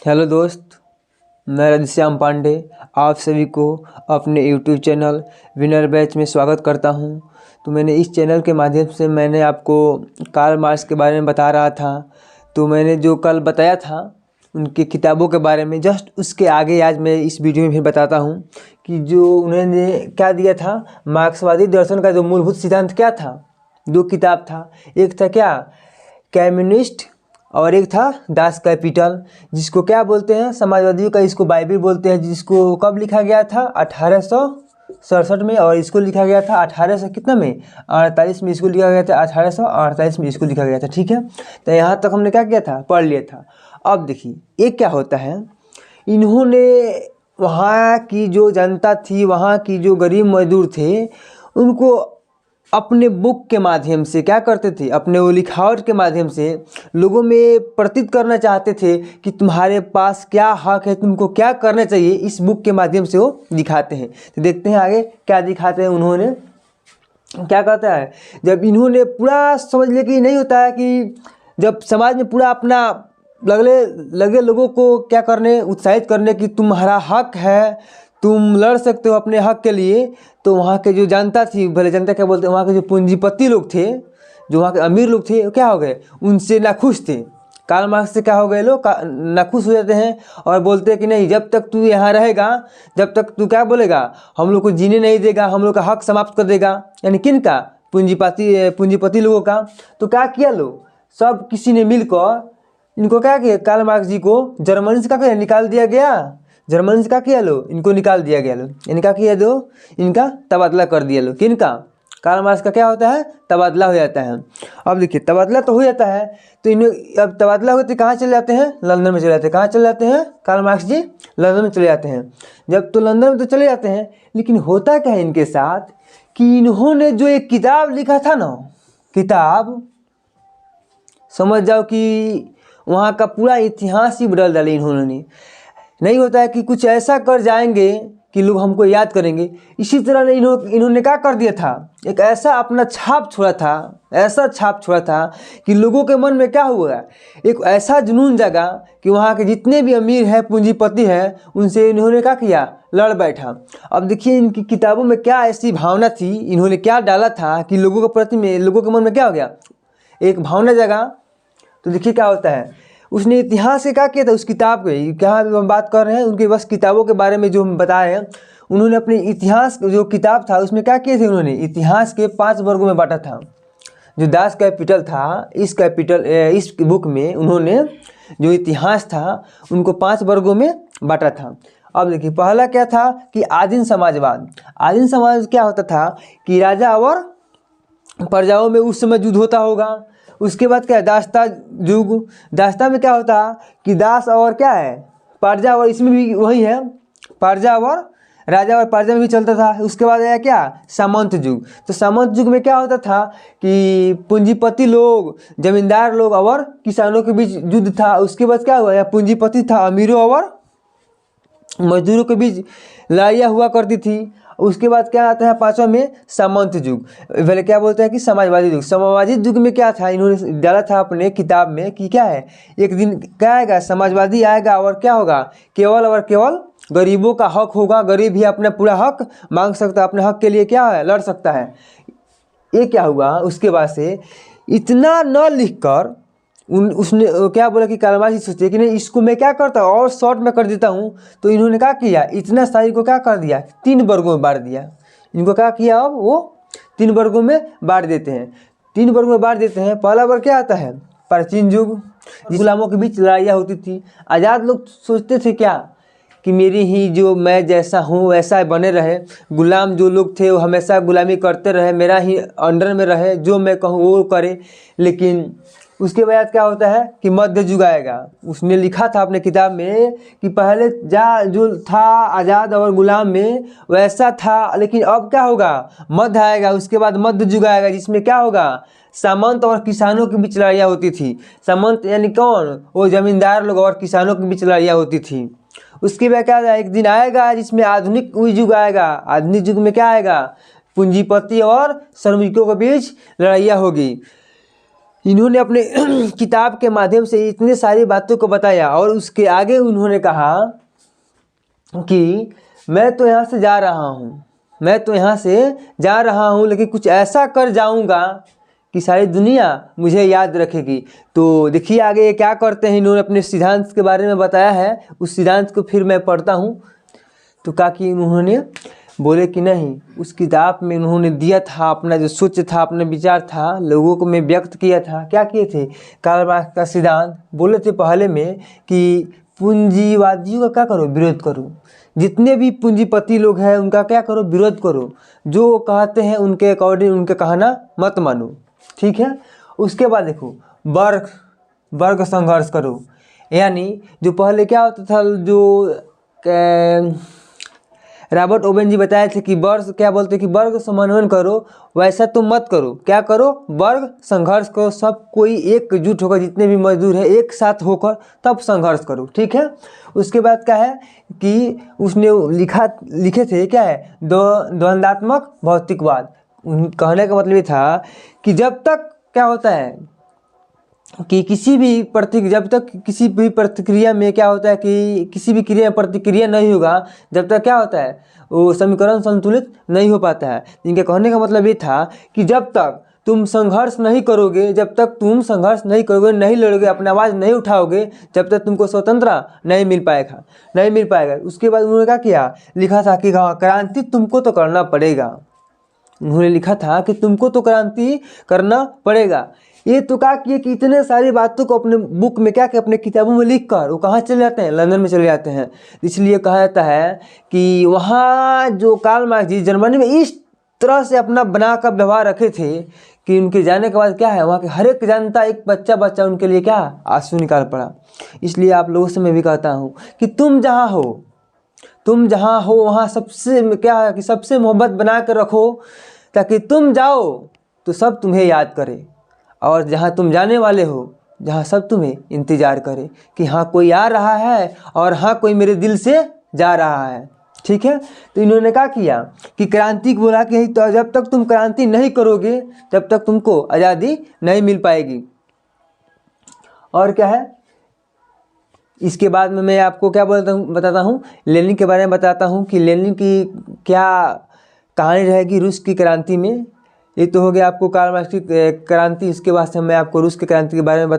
Hello दोस्त, मैं राधेश्याम पांडे आप सभी को अपने यूट्यूब चैनल विनर बैच में स्वागत करता हूं। तो मैंने इस चैनल के माध्यम से मैंने आपको कार्ल मार्क्स के बारे में बता रहा था। तो मैंने जो कल बताया था उनकी किताबों के बारे में, जस्ट उसके आगे आज मैं इस वीडियो में भी बताता हूं कि जो उन्होंने क्या दिया था। मार्क्सवादी दर्शन का जो मूलभूत सिद्धांत क्या था, दो किताब था। एक था क्या, कम्युनिस्ट, और एक था दास कैपिटल, जिसको क्या बोलते हैं समाजवादियों का, इसको बाइबिल बोलते हैं। जिसको कब लिखा गया था 1867 में, और इसको लिखा गया था 1800 कितना में 48 में। इसको लिखा गया था 1848 में, इसको लिखा गया था। ठीक है, तो यहाँ तक हमने क्या किया था, पढ़ लिया था। अब देखिए ये क्या होता है, इन्होंने वहाँ की जो जनता थी, वहाँ की जो गरीब मजदूर थे, उनको अपने बुक के माध्यम से क्या करते थे, अपने वो लिखावट के माध्यम से लोगों में प्रतीत करना चाहते थे कि तुम्हारे पास क्या हक है, तुमको क्या करना चाहिए। इस बुक के माध्यम से वो दिखाते हैं। तो देखते हैं आगे क्या दिखाते हैं। उन्होंने क्या कहता है, जब इन्होंने पूरा समझ लिया कि नहीं होता है कि जब समाज में पूरा अपना लगे लोगों को क्या करने, उत्साहित करने कि तुम्हारा हक है, तुम लड़ सकते हो अपने हक के लिए। तो वहाँ के जो जनता थी, भले जनता क्या बोलते हैं, वहाँ के जो पूंजीपति लोग थे, जो वहाँ के अमीर लोग थे, क्या हो गए, उनसे नाखुश थे। कार्ल मार्क्स से क्या हो गए, लोग नाखुश हो जाते हैं और बोलते हैं कि नहीं, जब तक तू यहाँ रहेगा, जब तक तू क्या बोलेगा, हम लोग को जीने नहीं देगा, हम लोग का हक समाप्त कर देगा। यानी किन का, पूंजीपति लोगों का। तो क्या किया लोग, सब किसी ने मिलकर इनको क्या किया, कार्ल मार्क्स जी को जर्मनी से क्या किया, निकाल दिया गया। जर्मनी से क्या किया लो, इनको निकाल दिया गया लो। इनका किया दो, इनका तबादला कर दिया लो। किनका, कार्ल मार्क्स का क्या होता है, तबादला हो जाता है। अब देखिए तबादला तो हो जाता है, तो इन्हें अब तबादला होते कहाँ चले जाते हैं, लंदन में चले जाते हैं। कहाँ चले जाते हैं कार्ल मार्क्स जी, लंदन में चले जाते हैं। जब तो लंदन में तो चले जाते हैं, लेकिन होता क्या है इनके साथ कि इन्होंने जो एक किताब लिखा था ना, किताब समझ जाओ कि वहाँ का पूरा इतिहास ही बदल डाले इन्होंने। नहीं होता है कि कुछ ऐसा कर जाएंगे कि लोग हमको याद करेंगे। इसी तरह इन्होंने क्या कर दिया था, एक ऐसा अपना छाप छोड़ा था, ऐसा छाप छोड़ा था कि लोगों के मन में क्या हुआ, एक ऐसा जुनून जगा कि वहाँ के जितने भी अमीर हैं, पूंजीपति हैं, उनसे इन्होंने क्या किया, लड़ बैठा। अब देखिए इनकी किताबों में क्या ऐसी भावना थी, इन्होंने क्या डाला था कि लोगों के प्रति में, लोगों के मन में क्या हो गया, एक भावना जगा। तो देखिए क्या होता है, उसने इतिहास से क्या किया था, उस किताब के क्या हम बात कर रहे हैं, उनके बस किताबों के बारे में जो हम बताए हैं। उन्होंने अपने इतिहास जो किताब था उसमें क्या किए थे, उन्होंने इतिहास के 5 वर्गों में बांटा था। जो दास कैपिटल था, इस बुक में उन्होंने जो इतिहास था उनको 5 वर्गों में बांटा था। अब देखिए पहला क्या था कि आदिम समाजवाद। आदिम समाज क्या होता था कि राजा और प्रजाओं में उस समय युद्ध होता होगा। उसके बाद क्या है, दास्ता युग। दास्ता में क्या होता कि दास और क्या है, प्रजा, और इसमें भी वही है, प्रजा और राजा और प्रजा में भी चलता था। उसके बाद आया क्या, सामंत युग। तो सामंत युग में क्या होता था कि पूंजीपति लोग, जमींदार लोग और किसानों के बीच युद्ध था। उसके बाद क्या हुआ, पूंजीपति था, अमीरों और मजदूरों के बीच लड़ाइयाँ हुआ करती थी। उसके बाद क्या आता है 5वां में, सामंत युग। पहले क्या बोलते हैं कि समाजवादी युग। समाजवादी युग में क्या था, इन्होंने डाला था अपने किताब में कि क्या है, एक दिन क्या आएगा, समाजवादी आएगा और क्या होगा, केवल और केवल गरीबों का हक होगा। गरीब ही अपना पूरा हक मांग सकता है, अपने हक के लिए क्या है, लड़ सकता है। ये क्या हुआ, उसके बाद से इतना न लिख कर उसने क्या बोला कि कार्ल मार्क्स सोचे कि नहीं, इसको मैं क्या करता हूँ और शॉर्ट में कर देता हूँ। तो इन्होंने क्या किया, इतना सारी को क्या कर दिया, 3 वर्गों में बांट दिया। इनको क्या किया, अब वो 3 वर्गों में बांट देते हैं। 3 वर्गों में बांट देते हैं। पहला वर्ग क्या आता है, प्राचीन युग, गुलामों के बीच लड़ाइयाँ होती थी। आज़ाद लोग सोचते थे क्या कि मेरी ही जो मैं जैसा हूँ वैसा बने रहे, गुलाम जो लोग थे वो हमेशा गुलामी करते रहे, मेरा ही अंडर में रहे, जो मैं कहूँ वो करे। लेकिन उसके बाद क्या होता है कि मध्य युग आएगा। उसने लिखा था अपने किताब में कि पहले जो था आज़ाद और गुलाम में वैसा था, लेकिन अब क्या होगा, मध्य आएगा। उसके बाद मध्य युग आएगा, जिसमें क्या होगा, सामंत और किसानों के बीच लड़ाइयाँ होती थी। सामंत यानी कौन, वो जमींदार लोग, और किसानों के बीच लड़ाइयाँ होती थी। उसके बाद क्या एक दिन आएगा जिसमें आधुनिक युग आएगा। आधुनिक युग में क्या आएगा, पूंजीपति और श्रमिकों के बीच लड़ाइयाँ होगी। इन्होंने अपने किताब के माध्यम से इतने सारी बातों को बताया और उसके आगे उन्होंने कहा कि मैं तो यहाँ से जा रहा हूँ, मैं तो यहाँ से जा रहा हूँ, लेकिन कुछ ऐसा कर जाऊँगा कि सारी दुनिया मुझे याद रखेगी। तो देखिए आगे ये क्या करते हैं, इन्होंने अपने सिद्धांत के बारे में बताया है। उस सिद्धांत को फिर मैं पढ़ता हूँ। तो क्या कि उन्होंने बोले कि नहीं, उस किताब में उन्होंने दिया था अपना जो सोच था, अपना विचार था, लोगों को में व्यक्त किया था। क्या किए थे, कार्ल मार्क्स का सिद्धांत बोले थे पहले में कि पूंजीवादियों का क्या करो, विरोध करो। जितने भी पूंजीपति लोग हैं उनका क्या करो, विरोध करो। जो वो कहते हैं उनके अकॉर्डिंग उनके कहना मत मानो, ठीक है। उसके बाद देखो, वर्ग संघर्ष करो। यानी जो पहले क्या होता था, जो रॉबर्ट ओवेन जी बताए थे कि वर्ग क्या बोलते कि वर्ग समन्वय करो, वैसा तुम मत करो। क्या करो, वर्ग संघर्ष करो। सब कोई एकजुट होकर, जितने भी मजदूर हैं एक साथ होकर तब संघर्ष करो, ठीक है। उसके बाद क्या है कि उसने लिखे थे क्या है, द्वंद्वात्मक भौतिकवाद। कहने का मतलब ये था कि जब तक क्या होता है कि जब तक किसी भी प्रतिक्रिया में क्या होता है कि किसी भी क्रिया में प्रतिक्रिया नहीं होगा, जब तक क्या होता है वो समीकरण संतुलित नहीं हो पाता है। इनके कहने का मतलब ये था कि जब तक तुम संघर्ष नहीं करोगे, नहीं लड़ोगे, अपनी आवाज़ नहीं उठाओगे, जब तक तुमको स्वतंत्रता नहीं मिल पाएगा। उसके बाद उन्होंने क्या किया, लिखा था कि क्रांति तुमको तो करना पड़ेगा। उन्होंने लिखा था कि तुमको तो क्रांति करना पड़ेगा। ये तो क्या किए कि इतने सारी बातों को अपने बुक में क्या कि अपने किताबों में लिख कर वो कहाँ चले जाते हैं, लंदन में चले जाते हैं। इसलिए कहा जाता है कि वहाँ जो कार्ल मार्क्स जी जर्मनी में इस तरह से अपना बना कर व्यवहार रखे थे कि उनके जाने के बाद क्या है, वहाँ के हर एक जनता, एक बच्चा उनके लिए क्या आंसू निकाल पड़ा। इसलिए आप लोगों से मैं भी कहता हूँ कि तुम जहाँ हो वहाँ सबसे क्या है कि सबसे मोहब्बत बना कर रखो, ताकि तुम जाओ तो सब तुम्हें याद करे, और जहाँ तुम जाने वाले हो, जहाँ सब तुम्हें इंतज़ार करे कि हाँ कोई आ रहा है और हाँ कोई मेरे दिल से जा रहा है, ठीक है। तो इन्होंने क्या किया कि क्रांति को बोला कि तो जब तक तुम क्रांति नहीं करोगे तब तक तुमको आज़ादी नहीं मिल पाएगी। और क्या है, इसके बाद में मैं आपको क्या बताता हूँ, लेनिन के बारे में बताता हूँ कि लेनिन की क्या कहानी रहेगी रूस की क्रांति में। ये तो हो गया आपको कार्ल मार्क्स की क्रांति। इसके बाद से मैं आपको रूस की क्रांति के बारे में